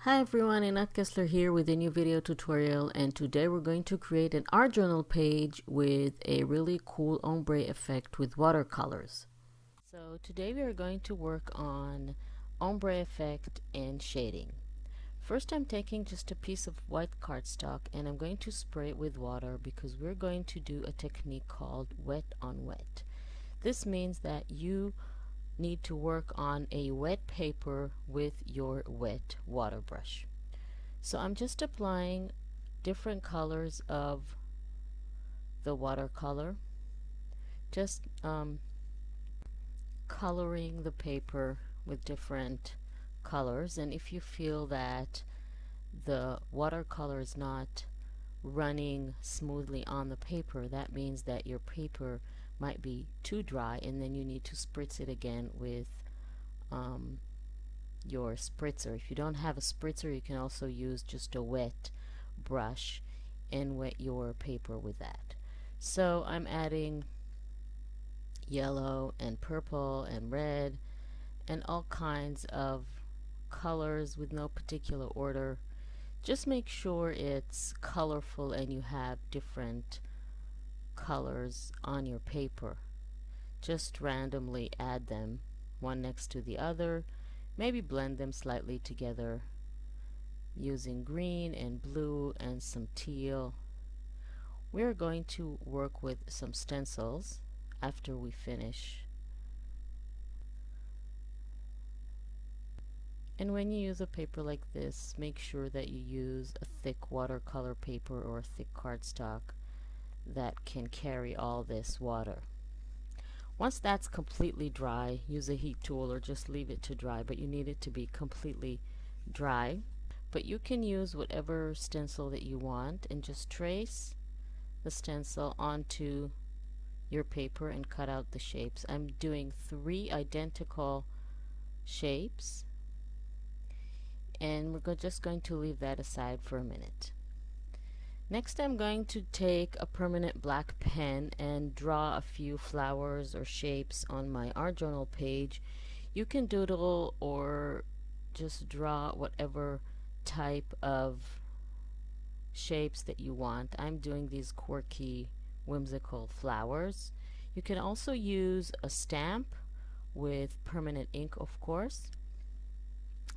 Hi everyone, Inat Kessler here with a new video tutorial, and today we're going to create an art journal page with a really cool ombre effect with watercolors. So today we are going to work on ombre effect and shading. First, I'm taking just a piece of white cardstock and I'm going to spray it with water because we're going to do a technique called wet on wet. This means that you need to work on a wet paper with your wet water brush. So I'm just applying different colors of the watercolor, just coloring the paper with different colors. And if you feel that the watercolor is not running smoothly on the paper, that means that your paper might be too dry, and then you need to spritz it again with your spritzer. If you don't have a spritzer, you can also use just a wet brush and wet your paper with that. So I'm adding yellow and purple and red and all kinds of colors with no particular order. Just make sure it's colorful and you have different colors on your paper. Just randomly add them one next to the other. Maybe blend them slightly together using green and blue and some teal. We're going to work with some stencils after we finish. And when you use a paper like this, make sure that you use a thick watercolor paper or a thick cardstock that can carry all this water. Once that's completely dry, use a heat tool or just leave it to dry, but you need it to be completely dry. But you can use whatever stencil that you want and just trace the stencil onto your paper and cut out the shapes. I'm doing 3 identical shapes, and we're just going to leave that aside for a minute. Next, I'm going to take a permanent black pen and draw a few flowers or shapes on my art journal page. You can doodle or just draw whatever type of shapes that you want. I'm doing these quirky, whimsical flowers. You can also use a stamp with permanent ink, of course,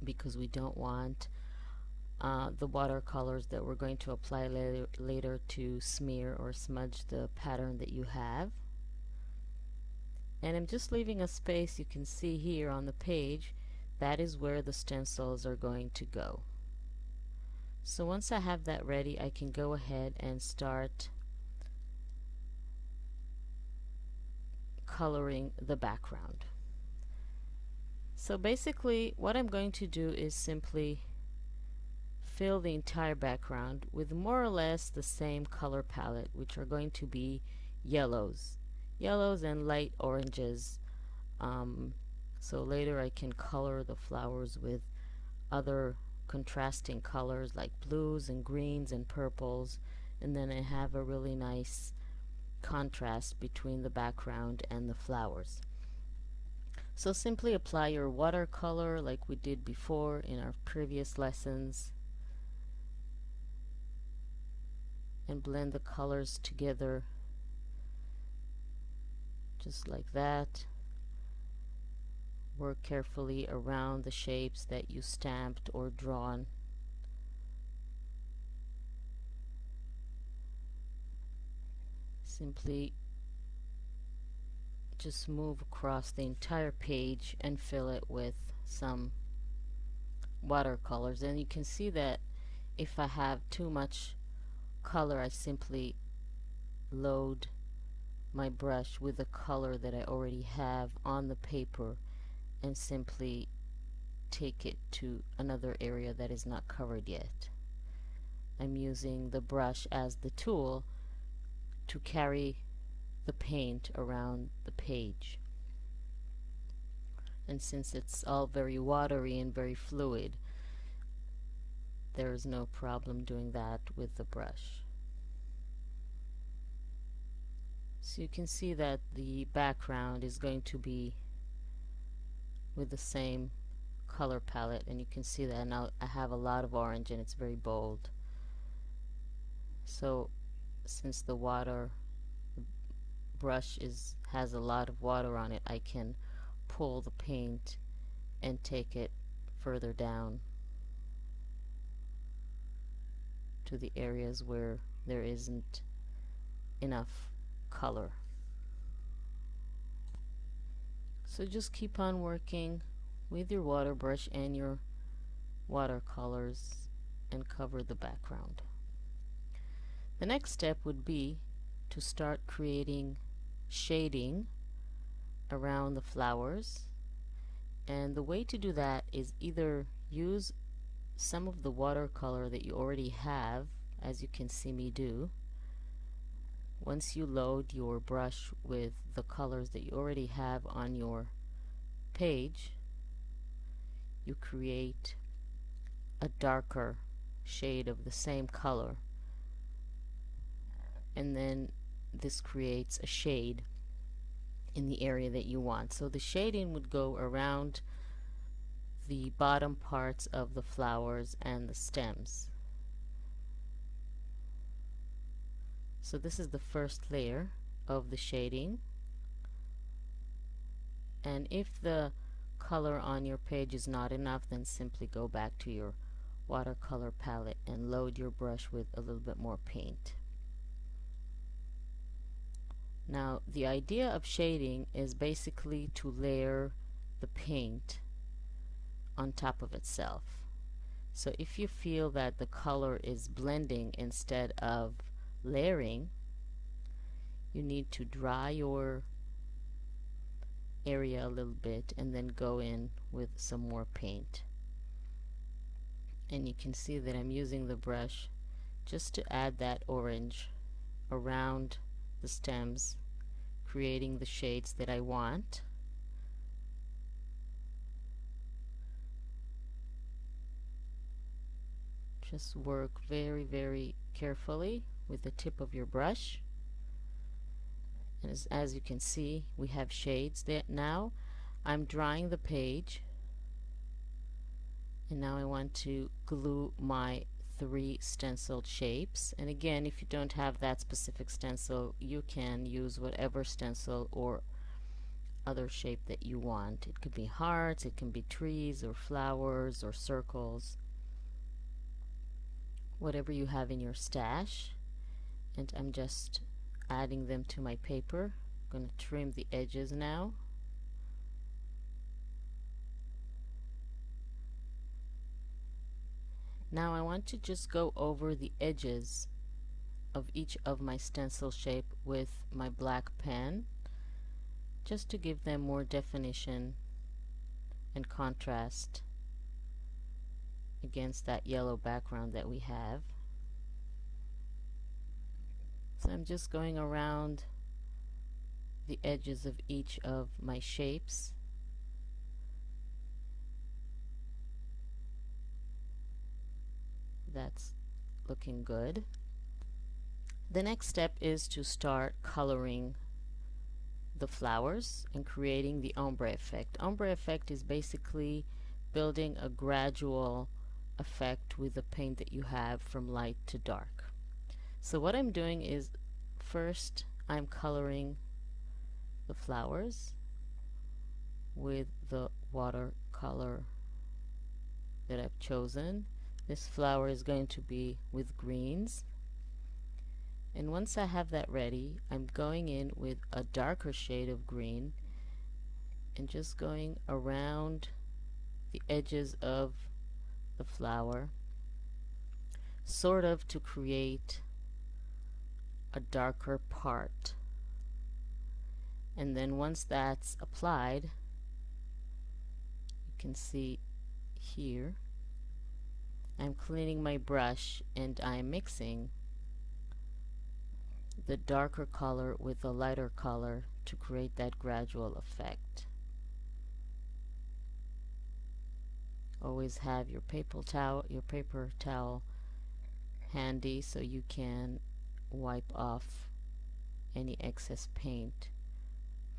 because we don't want the watercolors that we're going to apply later to smear or smudge the pattern that you have. And I'm just leaving a space. You can see here on the page, that is where the stencils are going to go. So once I have that ready, I can go ahead and start coloring the background. So basically what I'm going to do is simply fill the entire background with more or less the same color palette, which are going to be yellows and light oranges. So later I can color the flowers with other contrasting colors like blues and greens and purples, and then I have a really nice contrast between the background and the flowers. So simply apply your watercolor like we did before in our previous lessons and blend the colors together just like that. Work carefully around the shapes that you stamped or drawn. Simply just move across the entire page and fill it with some watercolors. And you can see that if I have too much color, I simply load my brush with the color that I already have on the paper and simply take it to another area that is not covered yet. I'm using the brush as the tool to carry the paint around the page. And since it's all very watery and very fluid, there is no problem doing that with the brush. So you can see that the background is going to be with the same color palette, and you can see that now I have a lot of orange and it's very bold. So since the water brush has a lot of water on it, I can pull the paint and take it further down to the areas where there isn't enough color. So just keep on working with your water brush and your watercolors and cover the background. The next step would be to start creating shading around the flowers, and the way to do that is either use some of the watercolor that you already have, as you can see me do. Once you load your brush with the colors that you already have on your page, you create a darker shade of the same color, and then this creates a shade in the area that you want. So the shading would go around the bottom parts of the flowers and the stems. So this is the first layer of the shading, and if the color on your page is not enough, then simply go back to your watercolor palette and load your brush with a little bit more paint. Now the idea of shading is basically to layer the paint on top of itself. So if you feel that the color is blending instead of layering, you need to dry your area a little bit and then go in with some more paint. And you can see that I'm using the brush just to add that orange around the stems, creating the shades that I want. Just work very, very carefully with the tip of your brush. And as you can see, we have shades there. Now I'm drying the page, and now I want to glue my 3 stenciled shapes. And again, if you don't have that specific stencil, you can use whatever stencil or other shape that you want. It could be hearts, it can be trees or flowers or circles, whatever you have in your stash. And I'm just adding them to my paper. I'm going to trim the edges now. Now I want to just go over the edges of each of my stencil shape with my black pen, just to give them more definition and contrast against that yellow background that we have. So I'm just going around the edges of each of my shapes. That's looking good. The next step is to start coloring the flowers and creating the ombre effect. Ombre effect is basically building a gradual effect with the paint that you have from light to dark. So what I'm doing is, first I'm coloring the flowers with the watercolor that I've chosen. This flower is going to be with greens, and once I have that ready, I'm going in with a darker shade of green and just going around the edges of the flower, sort of to create a darker part. And then once that's applied, you can see here I'm cleaning my brush and I'm mixing the darker color with the lighter color to create that gradual effect. Always have your paper towel handy so you can wipe off any excess paint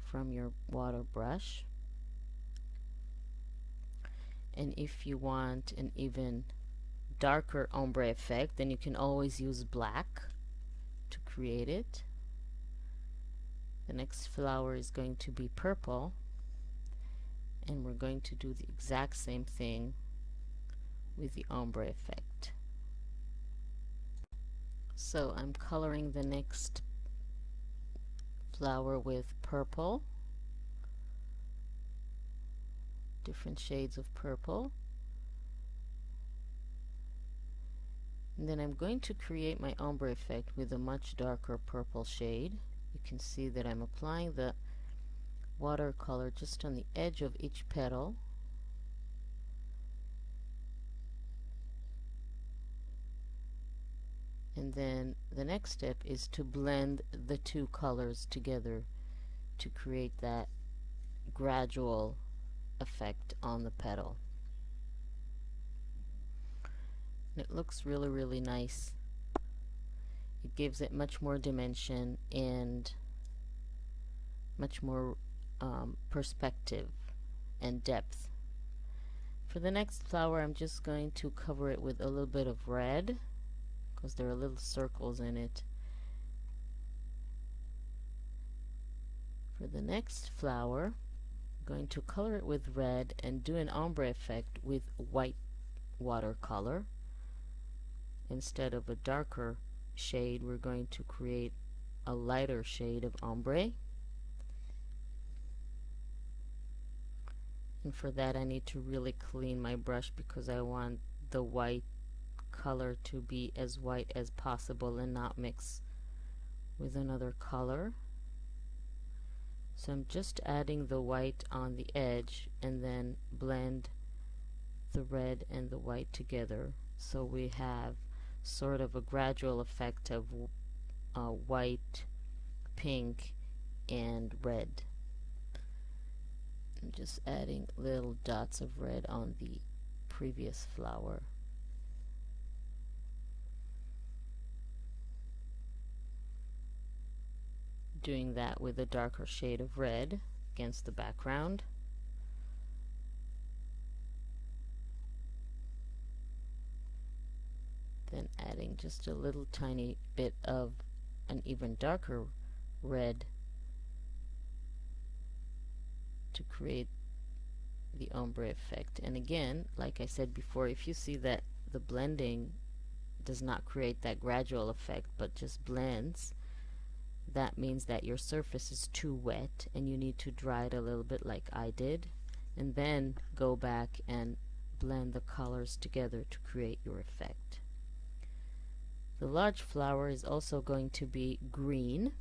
from your water brush. And if you want an even darker ombre effect, then you can always use black to create it. The next flower is going to be purple, and we're going to do the exact same thing with the ombre effect. So I'm coloring the next flower with purple, different shades of purple. And then I'm going to create my ombre effect with a much darker purple shade. You can see that I'm applying the watercolor just on the edge of each petal. And then the next step is to blend the two colors together to create that gradual effect on the petal. And it looks really nice. It gives it much more dimension and much more perspective and depth. For the next flower, I'm just going to cover it with a little bit of red because there are little circles in it. For the next flower, I'm going to color it with red and do an ombre effect with white watercolor. Instead of a darker shade, we're going to create a lighter shade of ombre. And for that I need to really clean my brush because I want the white color to be as white as possible and not mix with another color. So I'm just adding the white on the edge and then blend the red and the white together, so we have sort of a gradual effect of white, pink, and red. I'm just adding little dots of red on the previous flower. Doing that with a darker shade of red against the background. Then adding just a little tiny bit of an even darker red to create the ombre effect. And again, like I said before, if you see that the blending does not create that gradual effect but just blends, that means that your surface is too wet and you need to dry it a little bit like I did, and then go back and blend the colors together to create your effect. The large flower is also going to be green,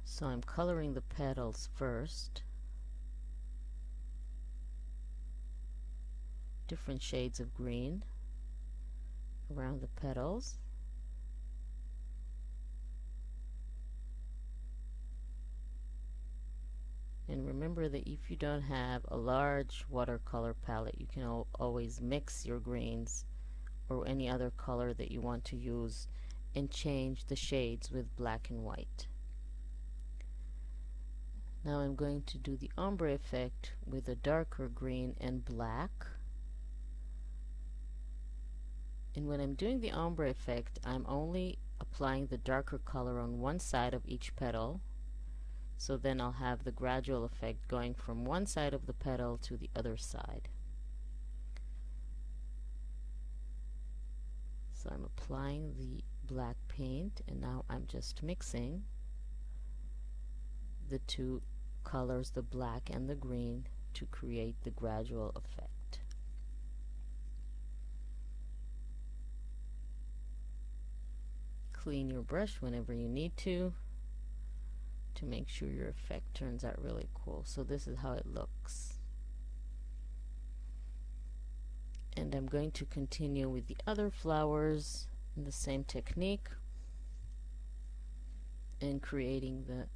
so I'm coloring the petals first. Different shades of green around the petals. And remember that if you don't have a large watercolor palette, you can always mix your greens or any other color that you want to use and change the shades with black and white. Now I'm going to do the ombre effect with a darker green and black. And when I'm doing the ombre effect, I'm only applying the darker color on one side of each petal. So then I'll have the gradual effect going from one side of the petal to the other side. So I'm applying the black paint, and now I'm just mixing the two colors, the black and the green, to create the gradual effect. Clean your brush whenever you need to make sure your effect turns out really cool. So this is how it looks. And I'm going to continue with the other flowers in the same technique and creating the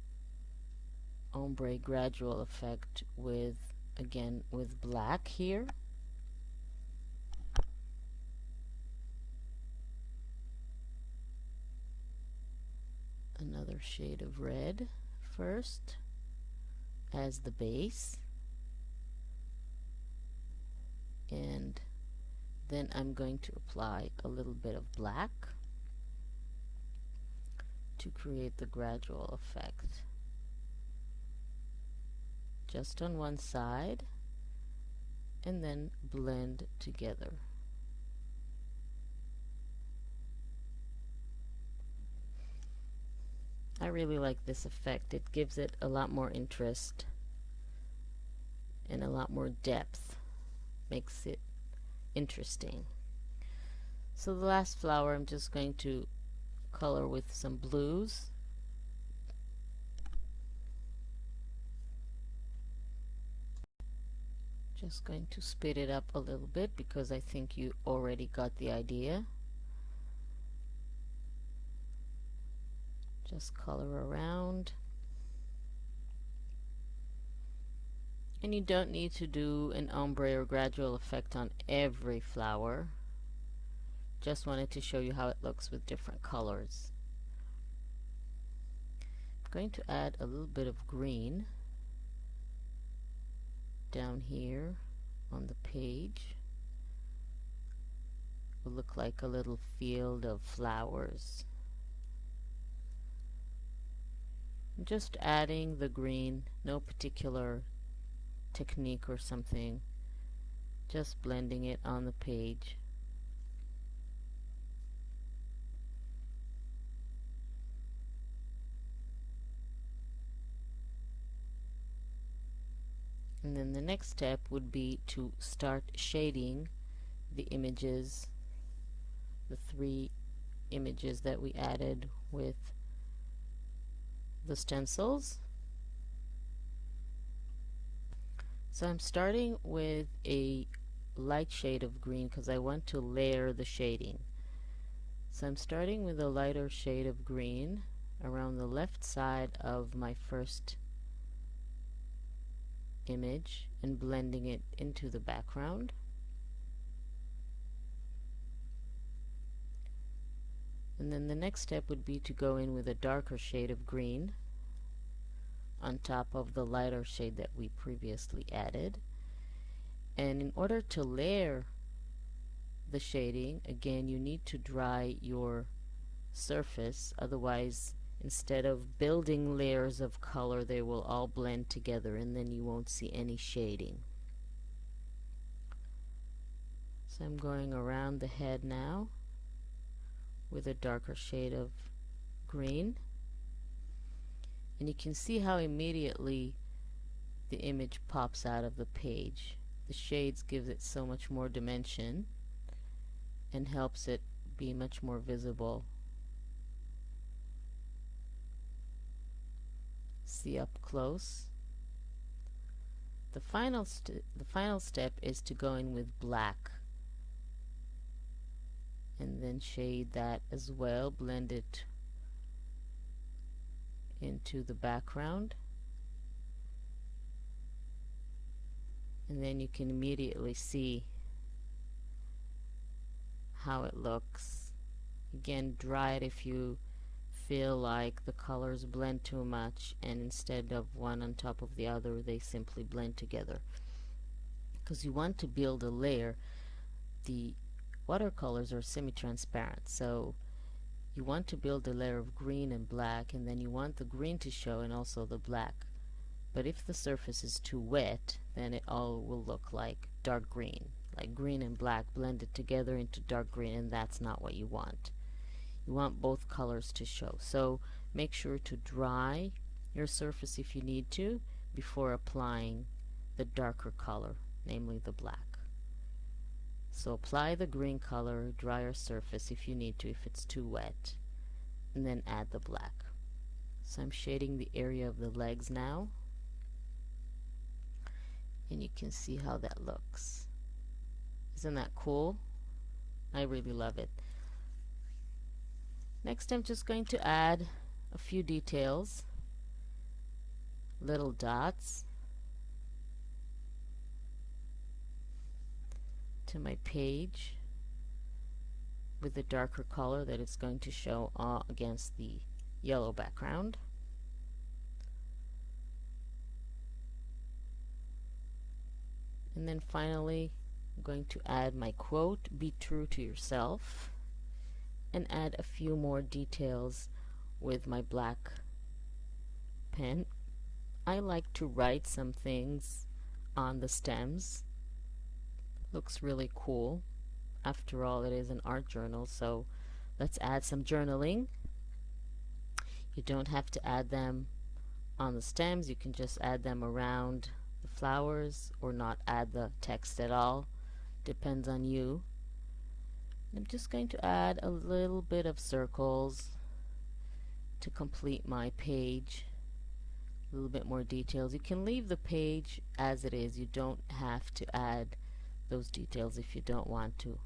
ombre gradual effect with, again, with black here. Another shade of red first as the base. And then I'm going to apply a little bit of black to create the gradual effect. Just on one side, and then blend together. I really like this effect. It gives it a lot more interest and a lot more depth. Makes it interesting. So the last flower I'm just going to color with some blues. Just going to speed it up a little bit because I think you already got the idea. Just color around. And you don't need to do an ombre or gradual effect on every flower. Just wanted to show you how it looks with different colors. I'm going to add a little bit of green down here on the page. It will look like a little field of flowers. I'm just adding the green, no particular technique or something, just blending it on the page. And then the next step would be to start shading the images, the 3 images that we added with the stencils. So I'm starting with a light shade of green because I want to layer the shading. So I'm starting with a lighter shade of green around the left side of my first image and blending it into the background. And then the next step would be to go in with a darker shade of green on top of the lighter shade that we previously added. And in order to layer the shading, again, you need to dry your surface, otherwise instead of building layers of color, they will all blend together and then you won't see any shading. So I'm going around the head now with a darker shade of green, and you can see how immediately the image pops out of the page. The shades gives it so much more dimension and helps it be much more visible. See up close. The final step is to go in with black and then shade that as well, blend it into the background, and then you can immediately see how it looks. Again, dry it if you feel like the colors blend too much, and instead of one on top of the other, they simply blend together. Because you want to build a layer. The watercolors are semi-transparent, so you want to build a layer of green and black, and then you want the green to show and also the black. But if the surface is too wet, then it all will look like dark green, like green and black blended together into dark green, and that's not what you want. You want both colors to show. So make sure to dry your surface if you need to before applying the darker color, namely the black. So apply the green color, dry your surface if you need to, if it's too wet, and then add the black. So I'm shading the area of the legs now, and you can see how that looks. Isn't that cool? I really love it. Next, I'm just going to add a few details, little dots to my page with a darker color that it's going to show against the yellow background. And then finally I'm going to add my quote, "Be true to yourself," and add a few more details with my black pen. I like to write some things on the stems. Looks really cool. After all, it is an art journal, so let's add some journaling. You don't have to add them on the stems. You can just add them around the flowers or not add the text at all. Depends on you. I'm just going to add a little bit of circles to complete my page. A little bit more details. You can leave the page as it is. You don't have to add those details if you don't want to.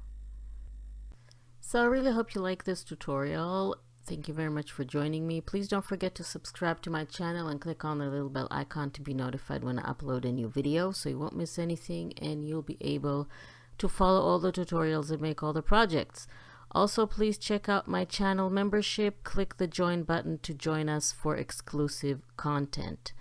So I really hope you like this tutorial. Thank you very much for joining me. Please don't forget to subscribe to my channel and click on the little bell icon to be notified when I upload a new video, so you won't miss anything and you'll be able to follow all the tutorials and make all the projects. Also, please check out my channel membership. Click the join button to join us for exclusive content.